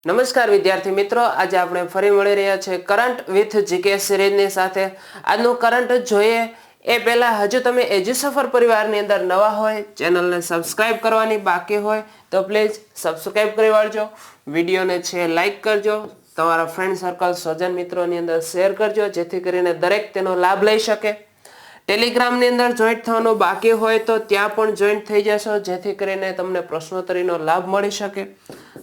નમસ્કાર વિદ્યાર્થી મિત્રો, આજે આપણે ફરી મળી રહ્યા છે કરંટ વિથ જીકે સિરીઝની સાથે. આજનું કરંટ જોઈએ એ પહેલા હજુ તમે એજ્યુસફર પરિવારની અંદર નવા હોય, ચેનલને સબસ્ક્રાઇબ કરવાની બાકી હોય તો પ્લીઝ સબસ્ક્રાઇબ કરી વાળજો. વિડીયોને છે લાઈક કરજો, તમારા ફ્રેન્ડ સર્કલ સ્વજન મિત્રોની અંદર શેર કરજો જેથી કરીને દરેક તેનો લાભ લઈ શકે. ટેલિગ્રામની અંદર જોઈન્ટ થવાનું બાકી હોય તો ત્યાં પણ જોઈન્ટ થઈ જશો જેથી કરીને તમને પ્રશ્નોત્તરીનો લાભ મળી શકે.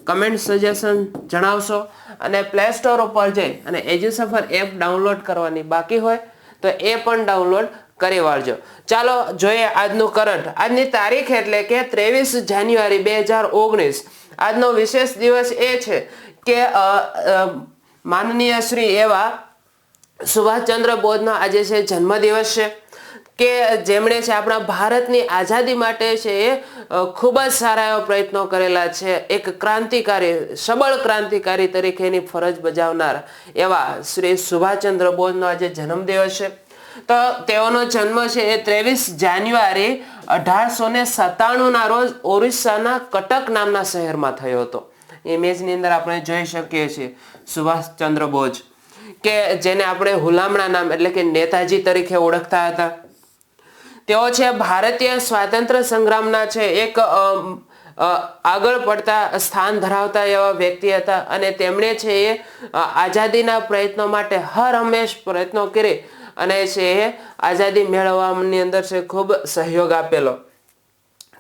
કમેન્ટ સજેશન જણાવશો અને પ્લે સ્ટોર ઉપર જઈ અને એજ્યુસફર એપ ડાઉનલોડ કરવાની બાકી હોય તો એ પણ ડાઉનલોડ કરી વાળજો. ચાલો જોઈએ આજનું કરંટ. આજની તારીખ એટલે કે 23 જાન્યુઆરી 2019. આજનો વિશેષ દિવસ એ છે કે માનનીય શ્રી એવા સુભાષચંદ્ર બોઝનો આજે છે જન્મદિવસ છે કે જેમણે છે આપણા ભારતની આઝાદી માટે છે એ ખૂબ જ સારા એવા પ્રયત્નો કરેલા છે. એક ક્રાંતિકારી, સબળ ક્રાંતિકારી તરીકેની ફરજ બજાવનાર એવા શ્રી સુભાષચંદ્ર બોઝનો આજે જન્મદિવસ છે. તો તેઓનો જન્મ છે એ 23 જાન્યુઆરી 1897 ના રોજ ઓરિસ્સાના કટક નામના શહેરમાં થયો હતો. ઇમેજની અંદર આપણે જોઈ શકીએ છીએ સુભાષચંદ્ર બોઝ કે જેને આપણે હુલામણા નામ એટલે કે નેતાજી તરીકે ઓળખતા હતા. તેઓ છે ભારતીય સ્વાતંત્ર્ય સંગ્રામના છે એક આગળ પડતા સ્થાન ધરાવતા એવા વ્યક્તિ હતા અને તેમણે છે એ આઝાદીના પ્રયત્નો માટે હર હંમેશ પ્રયત્નો કરી અને છે એ આઝાદી મેળવવાની અંદર છે ખૂબ સહયોગ આપેલો.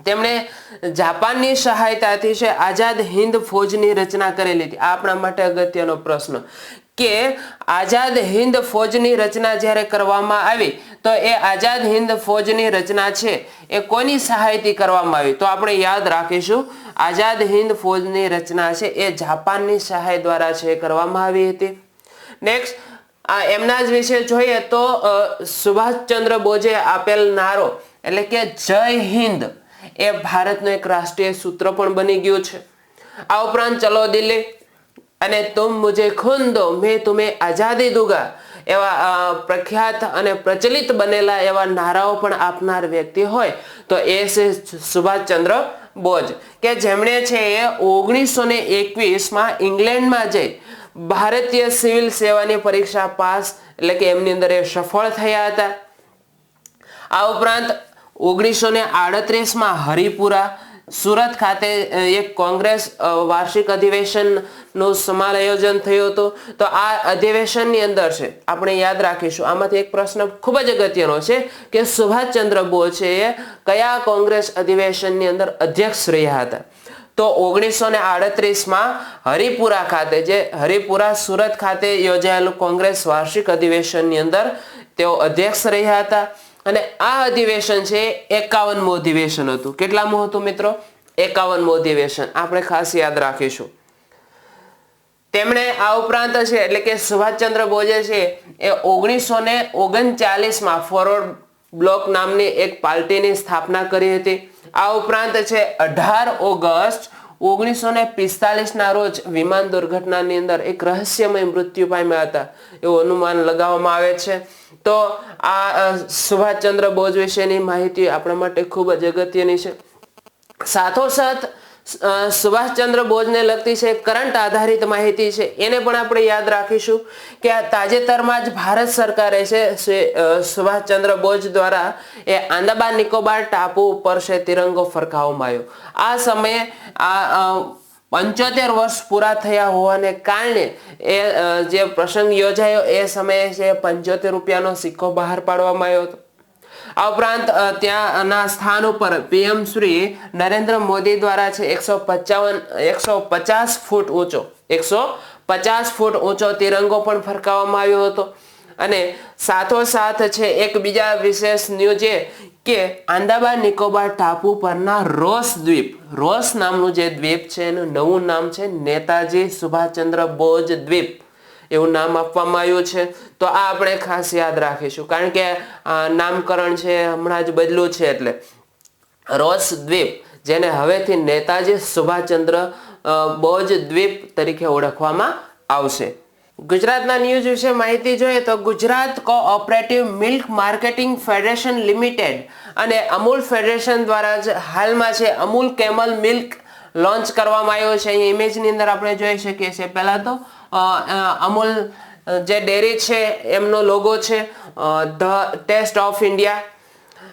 તેમણે જાપાનની સહાયતાથી છે આઝાદ હિન્દ ફૌજની રચના કરેલી હતી. આપણા માટે અગત્યનો પ્રશ્ન કે આઝાદ હિન્દ ફૌજની રચના જ્યારે કરવામાં આવી તો એ આઝાદ હિન્દ ફૌજની રચના છે એ કોની સહાયથી કરવામાં આવી? તો આપણે યાદ રાખીશું આઝાદ હિન્દ ફૌજની રચના છે એ જાપાનની સહાય દ્વારા છે કરવામાં આવી હતી. નેક્સ્ટ એમના જ વિશે જોઈએ તો સુભાષચંદ્ર બોઝે આપેલ નારો એટલે કે જય હિન્દ એ ભારતનું એક રાષ્ટ્રીય સૂત્ર પણ બની ગયું છે. આ ઉપરાંત ચલો દિલ્હી અને તુમ મુझे खून दो मैं तुम्हें आजादी दूंगा એવા પ્રખ્યાત અને પ્રચલિત બનેલા એવા નારાઓ પણ આપનાર વ્યક્તિ હોય તો એ છે સુભાષચંદ્ર બોઝ કે જેમણે છે એ 1921માં ઇંગ્લેન્ડમાં જઈ ભારતીય સિવિલ સેવાની પરીક્ષા પાસ એટલે કે એમની અંદર એ સફળ થયા હતા. આ ઉપરાંત 1938માં હરિપુરા સુરત ખાતે એક કોંગ્રેસ વાર્ષિક અધિવેશનનું સમાયોજન થયું હતું. તો આ અધિવેશનની અંદર છે આપણે યાદ રાખીશું, આમાંથી એક પ્રશ્ન ખૂબ જ અગત્યનો છે કે સુભાષચંદ્ર બોઝ છે એ કયા કોંગ્રેસ અધિવેશનની અંદર અધ્યક્ષ રહ્યા હતા? તો 1938માં હરિપુરા ખાતે, જે હરિપુરા સુરત ખાતે યોજાયેલું કોંગ્રેસ વાર્ષિક અધિવેશનની અંદર તેઓ અધ્યક્ષ રહ્યા હતા. અને આ અધિવેશન છે 51મું અધિવેશન હતું. કેટલામું હતું મિત્રો? 51મું અધિવેશન. આપણે ખાસ યાદ રાખીશું. તેમણે આ ઉપરાંત છે એટલે કે સુભાષચંદ્ર બોઝે છે એ 1939માં ફોરવર્ડ બ્લોક નામની એક પાર્ટીની સ્થાપના કરી હતી. આ ઉપરાંત છે 18 ઓગસ્ટ 1945 ના રોજ વિમાન દુર્ઘટનાની અંદર એક રહસ્યમય મૃત્યુ પામ્યા હતા એવું અનુમાન લગાવવામાં આવે છે. તો આ સુભાષચંદ્ર બોઝ વિશેની માહિતી આપણા માટે ખૂબ જ અગત્યની છે. સાથોસાથ સુભાષચંદ્ર બોઝને લગતી છે કરંટ આધારિત માહિતી છે એને પણ આપણે યાદ રાખીશું કે તાજેતરમાં જ ભારત સરકારે છે સુભાષચંદ્ર બોઝ દ્વારા એ આંદામાન નિકોબાર ટાપુ ઉપર છે તિરંગો ફરકાવવામાં આવ્યો. આ સમયે આ 75 વર્ષ પૂરા થયા હોવાને કારણે એ જે પ્રસંગ યોજાયો એ સમયે છે 75 રૂપિયાનો સિક્કો બહાર પાડવામાં આવ્યો હતો. આ ઉપરાંત ત્યાંના સ્થાન ઉપર પીએમ શ્રી નરેન્દ્ર મોદી દ્વારા છે 150 ફૂટ ઊંચો તિરંગો પણ ફરકાવવામાં આવ્યો હતો. અને સાથોસાથ છે એક બીજા વિશેષ ન્યૂઝ કે આંદામાન નિકોબાર ટાપુ પરના રોસ નામનું જે દ્વીપ છે એનું નવું નામ છે નેતાજી સુભાષચંદ્ર બોઝ દ્વીપ એવું નામ આપવામાં આવ્યું છે. તો આ આપણે ખાસ યાદ રાખીશું કારણ કે નામકરણ છે હમણાં જ બદલું છે એટલે રોસ દ્વીપ જેને હવેથી નેતાજી સુભાષચંદ્ર બોઝ દ્વીપ તરીકે ઓળખવામાં આવશે. ગુજરાતના ન્યૂઝ વિશે માહિતી જોઈએ તો Gujarat cooperative milk marketing federation limited અને અમૂલ ફેડરેશન દ્વારા હાલમાં છે અમૂલ કેમલ મિલ્ક લોન્ચ કરવામાં આવ્યો છે. અહીં ઇમેજની અંદર આપણે જોઈ શકીએ છીએ. પહેલા તો અમૂલ જે ડેરી છે એમનો લોગો છે, ધ ટેસ્ટ ઓફ ઇન્ડિયા.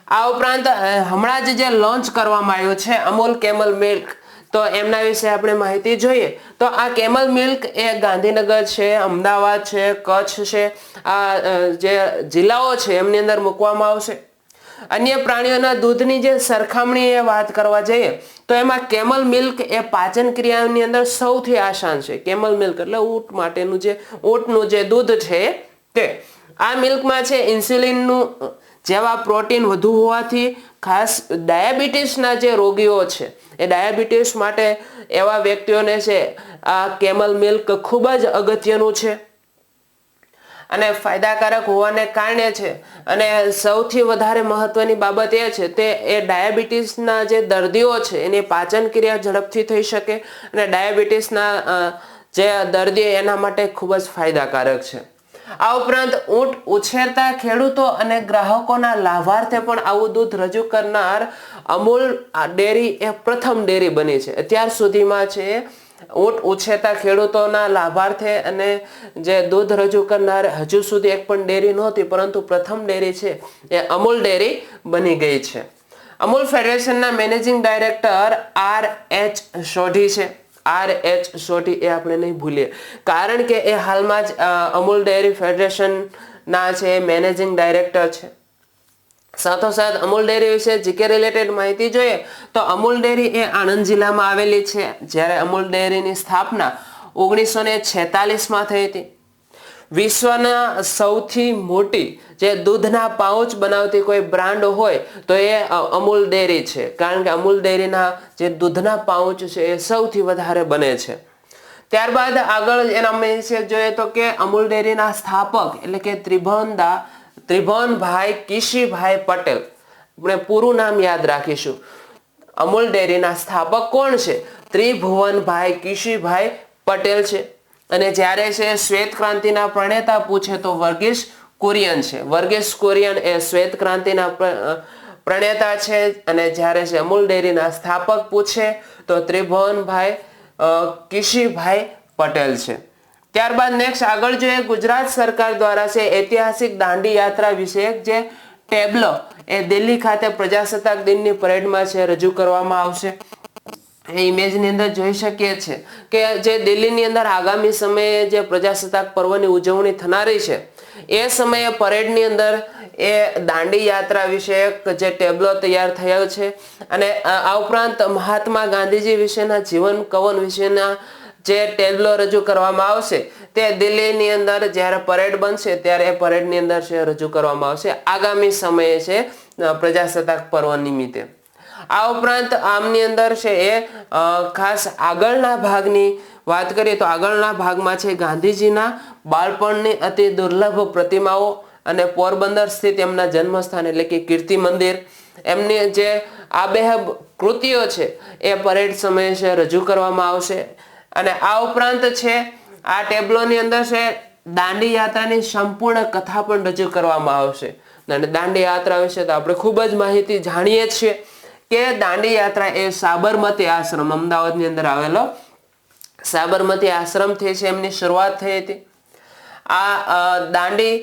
આ ઉપરાંત હમણાં જ જે લોન્ચ કરવામાં આવ્યું છે અમૂલ કેમલ મિલ્ક, તો એમના વિશે આપણે માહિતી જોઈએ તો આ કેમલ મિલ્ક એ ગાંધીનગર છે, અમદાવાદ છે, કચ્છ છે, આ જે જિલ્લાઓ છે એમની અંદર મૂકવામાં આવશે. અન્ય પ્રાણીઓના દૂધની જે સરખામણીએ વાત કરવા જઈએ તો એમાં કેમલ મિલ્ક એ પાચન ક્રિયાની અંદર સૌથી આસાન છે. કેમલ મિલ્ક એટલે ઊંટ માટેનું જે ઊંટનું જે દૂધ છે તે. આ મિલ્કમાં છે ઇન્સ્યુલિનનું જેવા પ્રોટીન વધુ હોવાથી ખાસ ડાયાબિટીસના જે રોગીઓ છે એ ડાયાબિટીસ માટે એવા વ્યક્તિઓને છે આ કેમલ મિલ્ક ખૂબ જ અગત્યનું છે અને ફાયદાકારક હોવાને કારણે છે. અને સૌથી વધારે મહત્વની બાબત એ છે તે એ ડાયાબિટીસના જે દર્દીઓ છે એની પાચન ક્રિયા ઝડપથી થઈ શકે અને ડાયાબિટીસના જે દર્દી એના માટે ખૂબ જ ફાયદાકારક છે. આ ઉપરાંત ઊંટ ઉછેરતા ખેડૂતો અને ગ્રાહકોના લાભાર્થે પણ આવું દૂધ રજૂ કરનાર અમૂલ ડેરી એ પ્રથમ ડેરી બની છે. અત્યાર સુધીમાં છે ઊંટ ઉછેરતા ખેડૂતોના લાભાર્થે અને જે દૂધ રજૂ કરનાર હજુ સુધી એક પણ ડેરી નહોતી, પરંતુ પ્રથમ ડેરી છે એ અમૂલ ડેરી બની ગઈ છે. અમૂલ ફેડરેશનના મેનેજિંગ ડાયરેક્ટર R.H. સોઢી છે. R.H. સોઢી એ આપણે નહીં ભૂલીએ, કારણ કે એ હાલમાં જ અમૂલ ડેરી ફેડરેશનના છે મેનેજિંગ ડાયરેક્ટર છે. સાથોસાથ અમૂલ ડેરી વિશે જીકે રિલેટેડ માહિતી જોઈએ તો અમૂલ ડેરી એ આણંદ જિલ્લામાં આવેલી છે, જ્યારે અમૂલ ડેરીની સ્થાપના 1946માં થઈ હતી. વિશ્વના સૌથી મોટી જે દૂધના પાઉચ બનાવતી કોઈ બ્રાન્ડ હોય તો એ અમૂલ ડેરી છે, કારણ કે અમૂલ ડેરીના જે દૂધના પાઉચ છે એ સૌથી વધારે બને છે. ત્યારબાદ આગળ એના વિશે જોઈએ તો કે અમૂલ ડેરીના સ્થાપક એટલે કે ત્રિભુવનભાઈ કિશીભાઈ પટેલ, આપણે પૂરું નામ યાદ રાખીશું. અમૂલ ડેરીના સ્થાપક કોણ છે? ત્રિભુવનભાઈ કિશીભાઈ પટેલ છે. અને જ્યારે છે શ્વેત ક્રાંતિના પ્રણેતા પૂછે તો વર્ગીસ કુરિયન છે. વર્ગીસ કુરિયન એ શ્વેત ક્રાંતિના પ્રણેતા છે. અને જ્યારે છે અમૂલ ડેરીના સ્થાપક પૂછે તો ત્રિભુવનભાઈ કિશીભાઈ પટેલ છે. ત્યારબાદ નેક્સ્ટ આગળ જોઈએ ગુજરાત સરકાર દ્વારા છે ઐતિહાસિક દાંડી યાત્રા વિશે જે ટેબ્લો એ દિલ્હી ખાતે પ્રજાસત્તાક દિનની પરેડમાં છે રજૂ કરવામાં આવશે. એ ઇમેજની અંદર જોઈ શકીએ છીએ કે જે દિલ્હીની અંદર આગામી સમયે જે પ્રજાસત્તાક પર્વની ઉજવણી થનારી છે એ સમયે પરેડની અંદર એ દાંડી યાત્રા વિશે જે ટેબ્લો તૈયાર થયો છે. અને આ ઉપરાંત મહાત્મા ગાંધીજી વિશેના જીવન કવન વિશેના જે ટેબ્લો રજૂ કરવામાં આવશે તે દિલ્હીની અંદર જ્યારે પરેડ બનશે ત્યારે એ પરેડની અંદર છે રજૂ કરવામાં આવશે આગામી સમયે છે પ્રજાસત્તાક પર્વ નિમિત્તે. આ ઉપરાંત આમની અંદર છે એ ખાસ આગળના ભાગની વાત કરીએ તો આગળના ભાગમાં છે ગાંધીજીના બાળપણની અતિ દુર્લભ પ્રતિમાઓ અને પોરબંદર સ્થિત એમના જન્મસ્થાન એટલે કે કીર્તિ મંદિર, એમની જે આબેહબ કૃતિઓ છે એ પરેડ સમયે છે રજૂ કરવામાં આવશે. અને આ ઉપરાંત છે આ ટેબ્લોની અંદર છે દાંડી યાત્રાની સંપૂર્ણ કથા પણ રજૂ કરવામાં આવશે. અને દાંડી યાત્રા વિશે તો આપણે ખૂબ જ માહિતી જાણીએ છીએ કે દાંડી યાત્રા એ સાબરમતી આશ્રમ અમદાવાદની અંદર આવેલો સાબરમતી આશ્રમથી છે એમની શરૂઆત થઈ હતી. આ દાંડી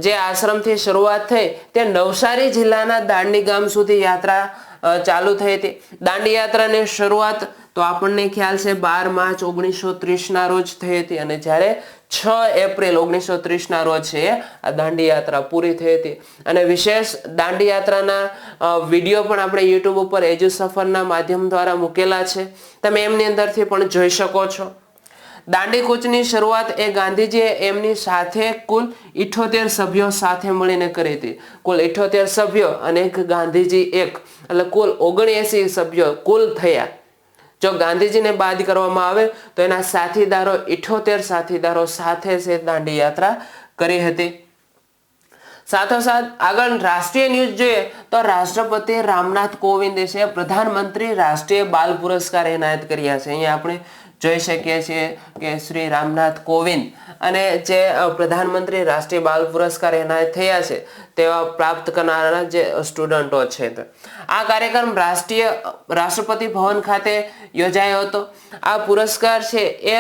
જે આશ્રમથી શરૂઆત થઈ તે નવસારી જિલ્લાના દાંડી ગામ સુધી યાત્રા ચાલુ થઈ હતી. દાંડી યાત્રાની શરૂઆત તો આપણને ખ્યાલ છે 12 માર્ચ 1930ના રોજ થઈ હતી અને જ્યારે 6 એપ્રિલ 1930ના રોજ છે આ દાંડી યાત્રા પૂરી થઈ હતી. અને વિશેષ દાંડી યાત્રાના વિડીયો પણ આપણે યુટ્યુબ ઉપર એજુ સફરના માધ્યમ દ્વારા મૂકેલા છે, તમે એમની અંદરથી પણ જોઈ શકો છો. દાંડી કૂચની શરૂઆત એ ગાંધીજીએ એમની સાથે કુલ 78 સભ્યો સાથે મળીને કરી હતી. કુલ 78 સભ્યો અને એક ગાંધીજી એક, એટલે કુલ 79 સભ્યો કુલ થયા. જો ગાંધીજીને બાદ કરવામાં આવે તો એના સાથીદારો 78 સાથીદારો સાથે છે દાંડી યાત્રા કરી હતી. સાથોસાથ આગળ રાષ્ટ્રીય ન્યૂઝ જોઈએ તો રાષ્ટ્રપતિ રામનાથ કોવિંદે છે પ્રધાનમંત્રી રાષ્ટ્રીય બાલ પુરસ્કાર એનાયત કર્યા છે. અહીંયા આપણે જોઈ શકીએ છીએ કે શ્રી રામનાથ કોવિંદ અને જે પ્રધાનમંત્રી રાષ્ટ્રીય બાળ પુરસ્કાર એનાયત થયા છે તેવા પ્રાપ્ત કરનારા જે સ્ટુડન્ટો છે. આ કાર્યક્રમ રાષ્ટ્રપતિ ભવન ખાતે યોજાયો હતો. આ પુરસ્કાર છે એ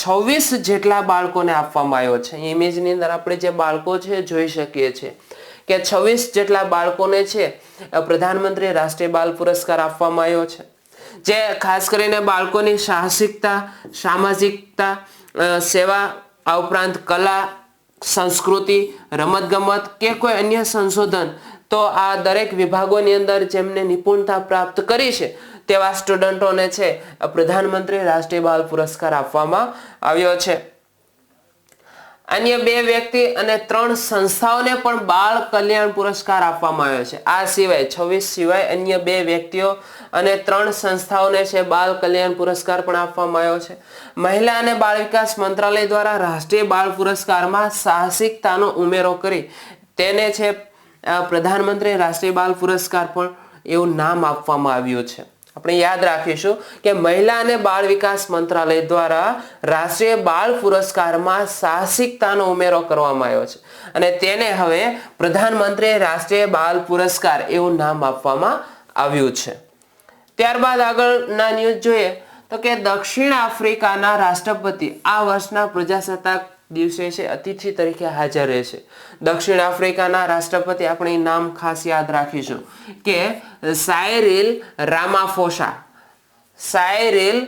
26 જેટલા બાળકોને આપવામાં આવ્યો છે. ઇમેજની અંદર આપણે જે બાળકો છે જોઈ શકીએ છીએ કે 26 જેટલા બાળકોને છે પ્રધાનમંત્રી રાષ્ટ્રીય બાળ પુરસ્કાર આપવામાં આવ્યો છે, જે ખાસ કરીને બાળકોની સાહસિકતા, સામાજિકતા, સેવા, આ ઉપરાંત કલા, સંસ્કૃતિ, રમતગમત કે કોઈ અન્ય સંશોધન, તો આ દરેક વિભાગોની અંદર જેમને નિપુણતા પ્રાપ્ત કરી છે તેવા સ્ટુડન્ટોને છે પ્રધાનમંત્રી રાષ્ટ્રીય બાળ પુરસ્કાર આપવામાં આવ્યો છે. અન્ય 2 વ્યક્તિ અને 3 સંસ્થાઓને પણ બાળ કલ્યાણ પુરસ્કાર આપવામાં આવ્યો છે. આ સિવાય 26 સિવાય અન્ય 2 વ્યક્તિઓ અને 3 સંસ્થાઓને છે બાળ કલ્યાણ પુરસ્કાર પણ આપવામાં આવ્યો છે. મહિલા અને બાળ વિકાસ મંત્રાલય દ્વારા રાષ્ટ્રીય બાળ પુરસ્કારમાં સાહસિકતાનો ઉમેરો કરી તેને છે પ્રધાનમંત્રી રાષ્ટ્રીય બાળ પુરસ્કાર પણ એવું નામ આપવામાં આવ્યું છે. આપણે યાદ રાખીશું કે મહિલા અને બાળ વિકાસ મંત્રાલય દ્વારા રાષ્ટ્રીય બાળ પુરસ્કારમાં સાહસિકતાનો ઉમેરો કરવામાં આવ્યો છે અને તેને હવે પ્રધાનમંત્રી રાષ્ટ્રીય બાળ પુરસ્કાર એવું નામ આપવામાં આવ્યું છે. ત્યારબાદ આગળના ન્યૂઝ જોઈએ તો કે દક્ષિણ આફ્રિકાના રાષ્ટ્રપતિ આ વર્ષના પ્રજાસત્તાક દિવસે છે અતિથિ તરીકે હાજર રહેશે. દક્ષિણ આફ્રિકાના રાષ્ટ્રપતિ આપણે નામ ખાસ યાદ રાખીશું કે સાયરિલ રામાફોસા. સાયરિલ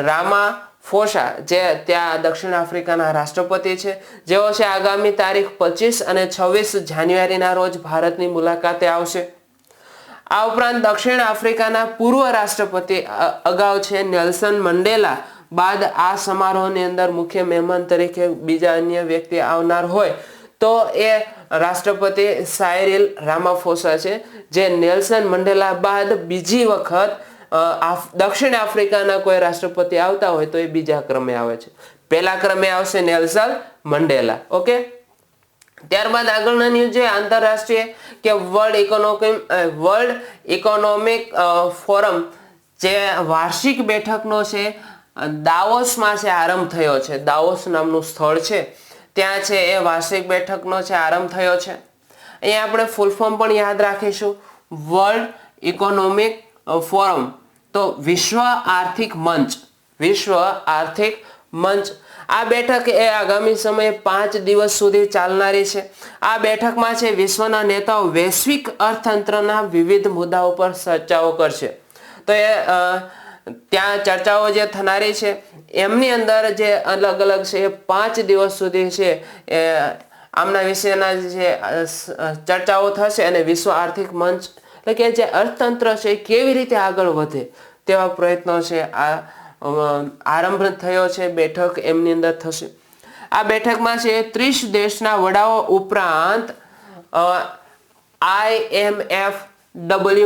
રામાફોસા જે ત્યાં દક્ષિણ આફ્રિકાના રાષ્ટ્રપતિ છે, જેઓ છે આગામી તારીખ 25 અને 26 જાન્યુઆરીના રોજ ભારતની મુલાકાતે આવશે. આ ઉપરાંત દક્ષિણ આફ્રિકાના પૂર્વ રાષ્ટ્રપતિ અગાઉ છે નેલ્સન મંડેલા બાદ આ સમારોહની અંદર મુખ્ય મહેમાન તરીકે બીજા અન્ય વ્યક્તિ આવનાર હોય તો એ રાષ્ટ્રપતિ સાયરિલ રામાફોસા છે, જે નેલ્સન મંડેલા બાદ બીજી વખત દક્ષિણ આફ્રિકાના કોઈ રાષ્ટ્રપતિ આવતા હોય તો એ બીજા ક્રમે આવે છે. પહેલા ક્રમે આવશે નેલ્સન મંડેલા. ઓકે, ત્યારબાદ આગળના ન્યૂઝ છે આંતરરાષ્ટ્રીય કે વર્લ્ડ ઇકોનોમિક ફોરમ જે વાર્ષિક બેઠકનો છે દાવોસમાં છે આરંભ થયો છે. દાવોસ નામનું સ્થળ છે ત્યાં છે એ વાર્ષિક બેઠકનો છે આરંભ થયો છે. અહીંયા આપણે ફૂલ ફોર્મ પણ યાદ રાખીશું. વર્લ્ડ ઇકોનોમિક ફોરમ તો વિશ્વ આર્થિક મંચ. વિશ્વ આર્થિક મંચ આ બેઠક એ આગામી સમયે 5 દિવસ સુધી ચાલનારી છે. આ બેઠકમાં છે વિશ્વના નેતાઓ વૈશ્વિક અર્થતંત્રના વિવિધ મુદ્દાઓ પર ચર્ચાઓ કરશે. તો એ ત્યાં ચર્ચાઓ જે થનારી છે એમની અંદર જે અલગ અલગ છે 5 દિવસ સુધી છે એ આમના વિશેના જે ચર્ચાઓ થશે અને વિશ્વ આર્થિક મંચ એટલે કે જે અર્થતંત્ર છે એ કેવી રીતે આગળ વધે તેવા પ્રયત્નો છે આ આરંભ થયો છે. બેઠક એમની અંદર થશે. આ બેઠકમાં છે 30 દેશના વડાઓ ઉપરાંત IMF,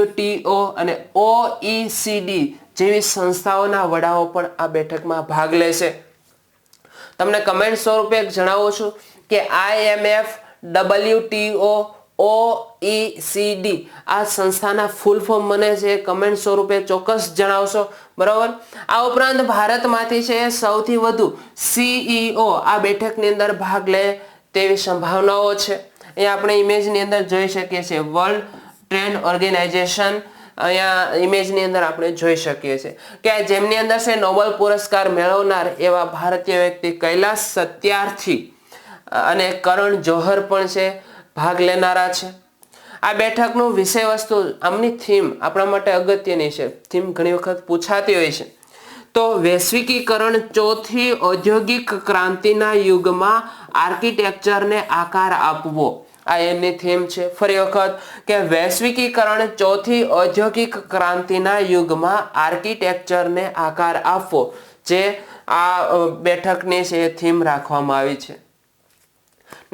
WTO અને OECD જેવી સંસ્થાઓના વડાઓ પણ આ બેઠકમાં ભાગ લેશે. તમને કમેન્ટ સ્વરૂપે જણાવું છું કે IMF, WTO, OECD આ સંસ્થાના ફૂલ ફોર્મ મને છે કમેન્ટ સ્વરૂપે ચોક્કસ જણાવશો, બરાબર. આ ઉપરાંત ભારતમાંથી છે સૌથી વધુ CEO આ બેઠકની અંદર ભાગ લે તેવી સંભાવનાઓ છે. અહીંયા આપણે ઇમેજની અંદર જોઈ શકીએ છીએ વર્લ્ડ ટ્રેડ ઓર્ગેનાઇઝેશન. અહીંયા ઇમેજની અંદર આપણે જોઈ શકીએ છીએ કે જેમની અંદર છે નોબેલ પુરસ્કાર મેળવનાર એવા ભારતીય વ્યક્તિ કૈલાશ સત્યાર્થી અને કરણ જોહર પણ છે ભાગ લેનારા છે. આ બેઠકનું વિષય વસ્તુ આમની થીમ આપણા માટે અગત્યની છે. થીમ ઘણી વખત પૂછાતી હોય છે. તો વૈશ્વિકીકરણ ચોથી ઔદ્યોગિક ક્રાંતિના યુગમાં આર્કિટેક્ચરને આકાર આપવો આ એમની થીમ છે. ફરી વખત કે વૈશ્વિકીકરણ ચોથી ઔદ્યોગિક ક્રાંતિના યુગમાં આર્કિટેક્ચરને આકાર આપવો જે આ બેઠકની છે થીમ રાખવામાં આવી છે.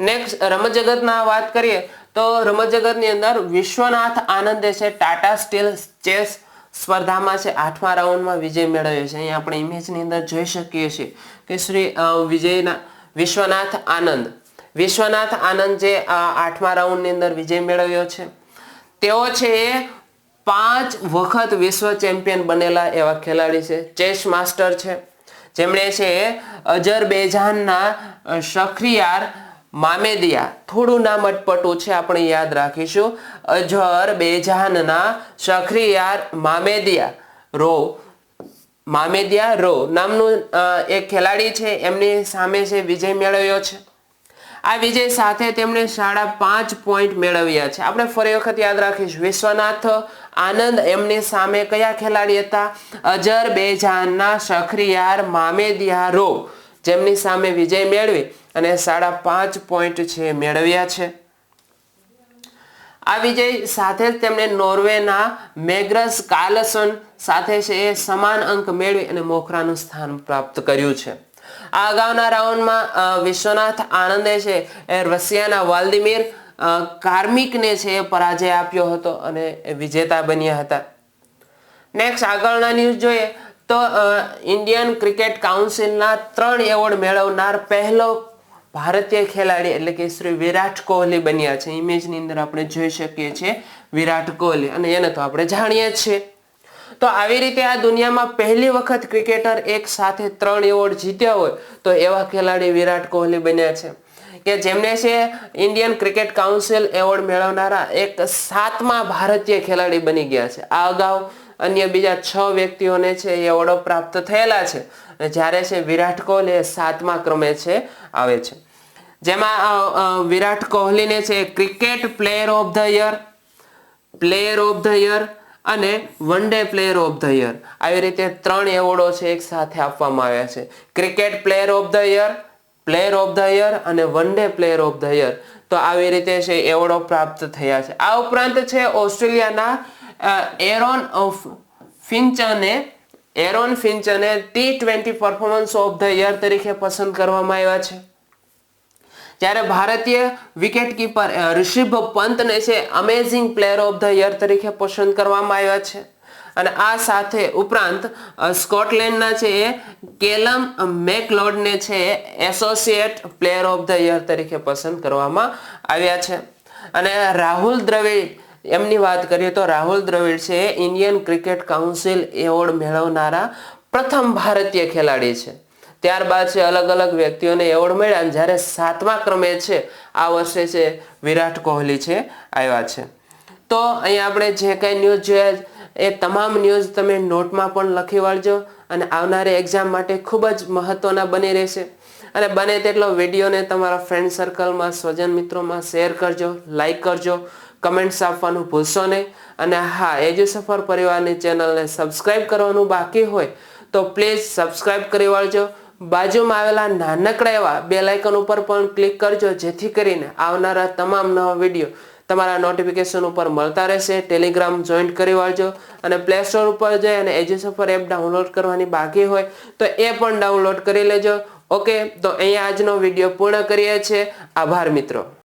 નેક્સ્ટ રમત જગતના વાત કરીએ તો રમત જગતની અંદર વિશ્વનાથ આનંદે છે ટાટા સ્ટીલ ચેસ સ્પર્ધામાં છે 8મા રાઉન્ડમાં વિજય મેળવ્યો છે. અહીંયા આપણે ઇમેજની અંદર જોઈ શકીએ છીએ કે શ્રી વિશ્વનાથ આનંદ જે 8મા રાઉન્ડની અંદર વિજય મેળવ્યો છે. તેઓ છે એ 5 વખત વિશ્વ ચેમ્પિયન બનેલા એવા ખેલાડી છે. ચેસ માસ્ટર છે જેમણે છે અઝરબૈજાનના શખ્રિયાર મામેદિયા, થોડું નામ અટપટું છે, આપણે યાદ રાખીશું. અઝરબૈજાનના શખ્રિયાર મામેદિયા રો નામનું એક ખેલાડી છે, એમની સામે છે વિજય મેળવ્યો છે. આ વિજય સાથે તેમણે 5.5 પોઈન્ટ મેળવ્યા છે. આપણે ફરી વખત યાદ રાખીશું, વિશ્વનાથ આનંદ એમની સામે કયા ખેલાડી હતા? અઝરબૈજાનના શખ્રિયાર મામેદિયા રો, જેમની સામે વિજય મેળવી અને 5.5 પોઈન્ટ છે મેળવ્યા છે. આ વિજય સાથે જ તેમણે નોર્વેના મેગ્નસ કાર્લસન સાથે છે એ સમાન અંક મેળવી અને મોખરાનું સ્થાન પ્રાપ્ત કર્યું છે. આ અગાઉના રાઉન્ડમાં વિશ્વનાથ આનંદે છે એ રશિયાના વ્લાદિમીર કાર્મિકને છે એ પરાજય આપ્યો હતો અને વિજેતા બન્યા હતા. નેક્સ્ટ આગળના ન્યૂઝ જોઈએ તો ઇન્ડિયન ક્રિકેટ કાઉન્સિલના 3 એવોર્ડ મેળવનાર પહેલો ભારતીય ખેલાડી એટલે કે શ્રી વિરાટ કોહલી બન્યા છે. ઇમેજની અંદર આપણે જોઈ શકીએ છીએ વિરાટ કોહલી, અને એને તો આપણે જાણીએ જ છીએ. તો આવી રીતે આ દુનિયામાં પહેલી વખત ક્રિકેટર એક સાથે 3 એવોર્ડ જીત્યા હોય તો એવા ખેલાડી વિરાટ કોહલી બન્યા છે, કે જેમને છે ઇન્ડિયન ક્રિકેટ કાઉન્સિલ એવોર્ડ મેળવનારા એક 7મા ભારતીય ખેલાડી બની ગયા છે. આ અગાઉ અન્ય બીજા 6 વ્યક્તિઓને છે એવોર્ડો પ્રાપ્ત થયેલા છે, અને જ્યારે છે વિરાટ કોહલી 7મા ક્રમે છે આવે છે. જેમાં વિરાટ કોહલીને છે cricket player of the year અને one day player of the year, આવી રીતે 3 એવોર્ડો છે એક સાથે આપવામાં આવ્યા છે. Cricket player of the year અને one day player of the year, તો આવી રીતે છે એવોર્ડો પ્રાપ્ત થયા છે. આ ઉપરાંત છે ઓસ્ટ્રેલિયાના એરોન ફિન્ચને T20 performance of the year તરીકે પસંદ કરવામાં આવ્યા છે. જ્યારે ભારતીય વિકેટકીપર ઋષભ પંતને છે amazing player of the year તરીકે પસંદ કરવામાં આવ્યા છે. અને આ સાથે ઉપરાંત સ્કોટલેન્ડના છે કેલમ મેકલોડને છે associate player of the year તરીકે પસંદ કરવામાં આવ્યા છે. અને રાહુલ દ્રવિડ એમની વાત કરીએ તો રાહુલ દ્રવિડ છે ઇન્ડિયન ક્રિકેટ કાઉન્સિલ એવોર્ડ મેળવનારા પ્રથમ ભારતીય ખેલાડી છે. ત્યારબાદ છે અલગ અલગ વ્યક્તિઓને એવોર્ડ મળ્યા, અને જ્યારે 7મા ક્રમે છે આ વર્ષે છે વિરાટ કોહલી છે આવ્યા છે. તો અહીંયા આપણે જે કંઈ ન્યૂઝ જોયા એ તમામ ન્યૂઝ તમે નોટમાં પણ લખી વાળજો, અને આવનારી એક્ઝામ માટે ખૂબ જ મહત્વના બની રહેશે. અને બને તેટલો વિડીયોને તમારા ફ્રેન્ડ સર્કલમાં, સ્વજન મિત્રોમાં શેર કરજો, લાઈક કરજો, કમેન્ટ્સ આપવાનું ભૂલશો નહીં. અને હા, એજ્યુસફર પરિવારની ચેનલને સબસ્ક્રાઈબ કરવાનું બાકી હોય તો પ્લીઝ સબસ્ક્રાઈબ કરી વાળજો. બાજુમાં આવેલા નાનકડા એવા બેલ આઇકન ઉપર પણ ક્લિક કરજો, જેથી કરીને આવનારા તમામ નવા વિડીયો તમારા નોટિફિકેશન ઉપર મળતા રહેશે. ટેલિગ્રામ જોઈન્ટ કરી વાળજો, અને પ્લે સ્ટોર ઉપર જઈ અને એજ્યુસફર એપ ડાઉનલોડ કરવાની બાકી હોય તો એ પણ ડાઉનલોડ કરી લેજો. ઓકે, તો અહીંયા આજનો વિડીયો પૂર્ણ કરીએ છીએ. આભાર મિત્રો.